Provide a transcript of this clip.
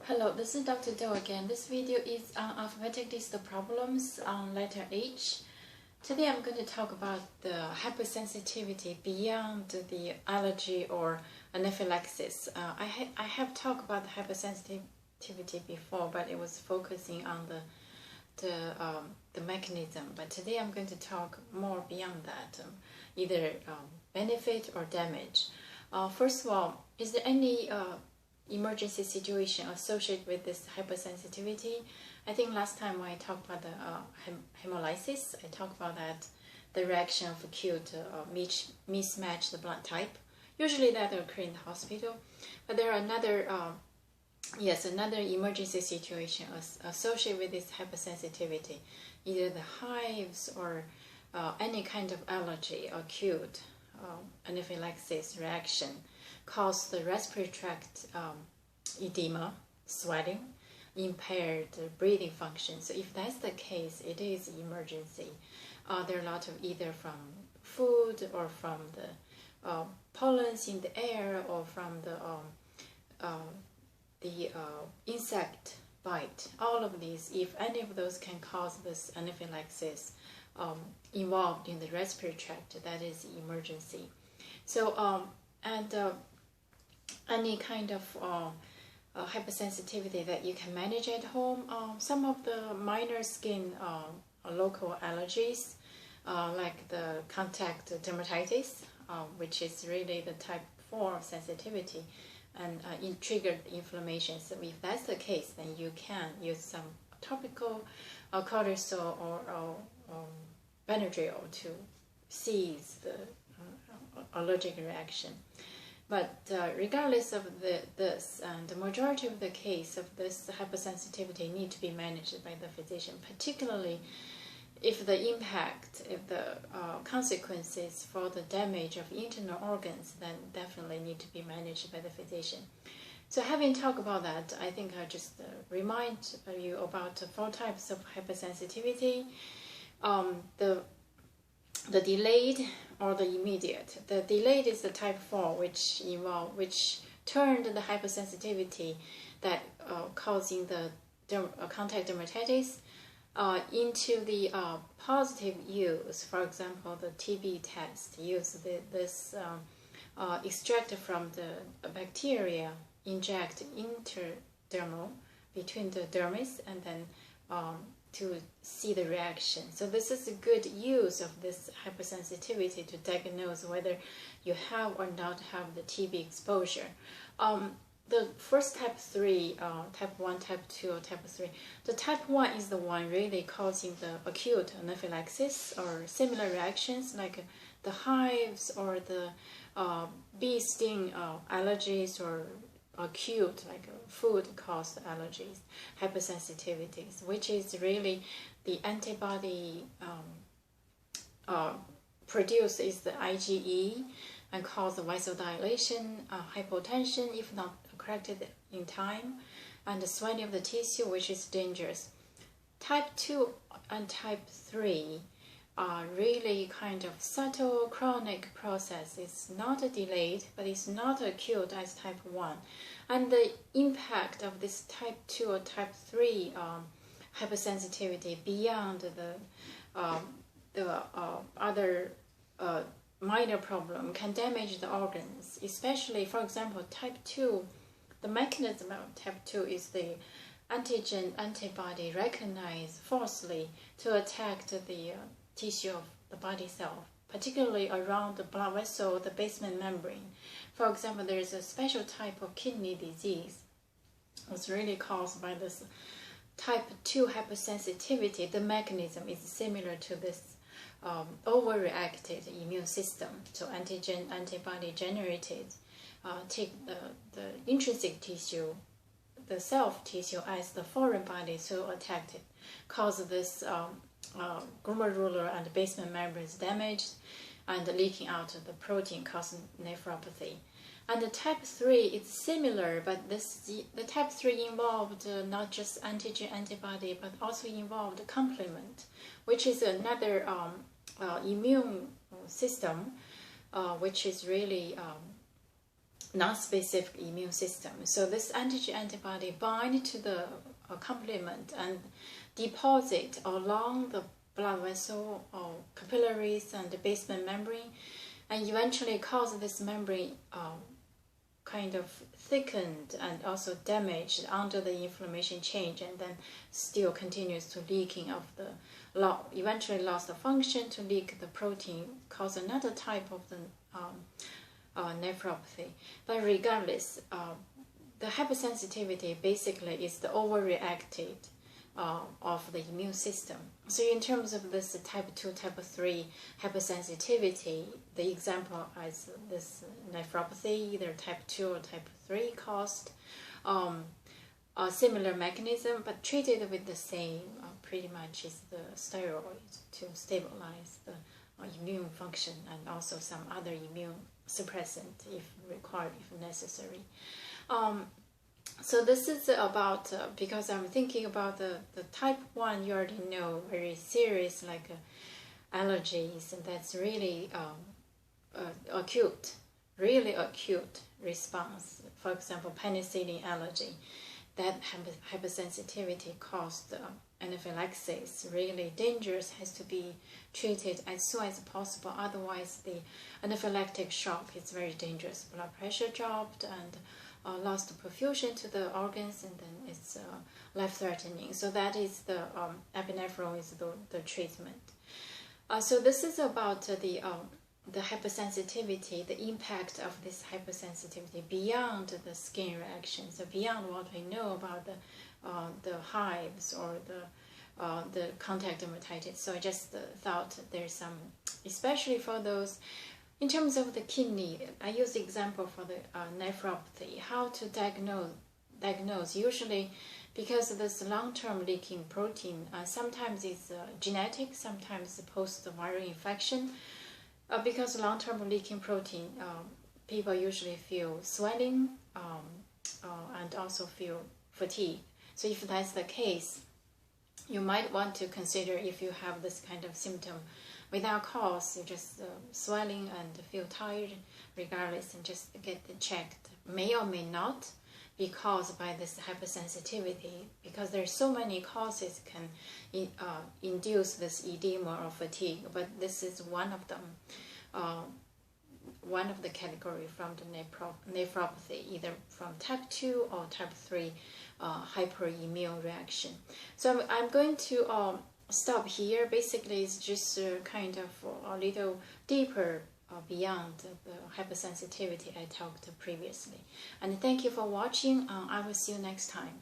Hello, this is Dr. Do again. This video is on alphabetic list of problems on letter H. Today I'm going to talk about the hypersensitivity beyond the allergy or anaphylaxis. I have talked about the hypersensitivity before, but it was focusing on the mechanism. But today I'm going to talk more beyond that, either benefit or damage. First of all, is there any emergency situation associated with this hypersensitivity? I think last time when I talked about the hemolysis, I talked about that the reaction of acute mismatch the blood type. Usually that occurs in the hospital, but there are another emergency situation associated with this hypersensitivity, either the hives or any kind of allergy, acute anaphylaxis reaction, cause the respiratory tract edema, swelling, impaired breathing function. So if that's the case, it is emergency. There are a lot of either from food or from the pollens in the air or from the insect bite. All of these, if any of those can cause this anaphylaxis involved in the respiratory tract, that is emergency. So any kind of hypersensitivity that you can manage at home. Some of the minor skin local allergies, like the contact dermatitis, which is really the type 4 sensitivity, and triggered inflammation. So if that's the case, then you can use some topical cortisol or Benadryl to cease the allergic reaction. But regardless of this, the majority of the case of this hypersensitivity need to be managed by the physician, particularly if the impact, if the consequences for the damage of internal organs, then definitely need to be managed by the physician. So having talked about that, I think I'll just remind you about 4 types of hypersensitivity. The delayed or the immediate. The delayed is the type 4, which turned the hypersensitivity that causing the contact dermatitis into the positive use. For example, the TB test use this extract from the bacteria, inject interdermal between the dermis, and then to see the reaction. So this is a good use of this hypersensitivity to diagnose whether you have or not have the TB exposure. The first type 3, type 1, type 2, or type 3. The type 1 is the one really causing the acute anaphylaxis or similar reactions like the hives or the bee sting allergies, or acute like food-caused allergies, hypersensitivities, which is really the antibody produced is the IgE and cause the vasodilation, hypotension if not corrected in time, and the swelling of the tissue, which is dangerous. Type 2 and type 3 are really kind of subtle chronic process. It's not delayed, but it's not acute as type 1. And the impact of this type 2 or type 3 hypersensitivity beyond the other minor problem can damage the organs, especially, for example, type 2. The mechanism of type 2 is the antigen antibody recognized falsely to attack the tissue of the body cell, particularly around the blood vessel, the basement membrane. For example, there is a special type of kidney disease. It's really caused by this type 2 hypersensitivity. The mechanism is similar to this overreacted immune system. So antigen antibody generated take the intrinsic tissue, the self tissue, as the foreign body, so attack it, cause this glomerular and basement membranes damaged and leaking out of the protein, causing nephropathy. And the type 3 is similar, but the type 3 involved not just antigen antibody, but also involved complement, which is another immune system, which is really non-specific immune system. So this antigen antibody bind to the complement and deposit along the blood vessel or capillaries and the basement membrane, and eventually cause this membrane kind of thickened and also damaged under the inflammation change, and then still continues to leaking of the eventually lost the function to leak the protein, cause another type of the nephropathy. But regardless, the hypersensitivity basically is the overreacted of the immune system. So in terms of this type 2, type 3 hypersensitivity, the example is this nephropathy, either type 2 or type 3 caused, a similar mechanism, but treated with the same, pretty much is the steroids to stabilize the immune function, and also some other immune suppressant if required, if necessary. So this is about, because I'm thinking about the type 1, you already know, very serious, like allergies, and that's really acute, really acute response. For example, penicillin allergy, that hypersensitivity caused anaphylaxis, really dangerous, has to be treated as soon as possible. Otherwise, the anaphylactic shock is very dangerous. Blood pressure dropped and lost perfusion to the organs, and then it's life-threatening. So that is the epinephrine is the treatment. So this is about the hypersensitivity, the impact of this hypersensitivity beyond the skin reactions, so beyond what we know about the hives or the contact dermatitis. So I just thought there's some, especially for those. In terms of the kidney, I use the example for the nephropathy. How to diagnose? Usually, because of this long-term leaking protein, sometimes it's genetic, sometimes post-viral infection. Because long-term leaking protein, people usually feel swelling and also feel fatigue. So if that's the case, you might want to consider, if you have this kind of symptom without cause, you just swelling and feel tired regardless, and just get it checked. May or may not be caused by this hypersensitivity, because there's so many causes can induce this edema or fatigue, but this is one of them, one of the category from the nephropathy, either from type 2 or type 3 hyperimmune reaction. So I'm going to stop here. Basically, it's just kind of a little deeper beyond the hypersensitivity I talked previously. And thank you for watching. I will see you next time.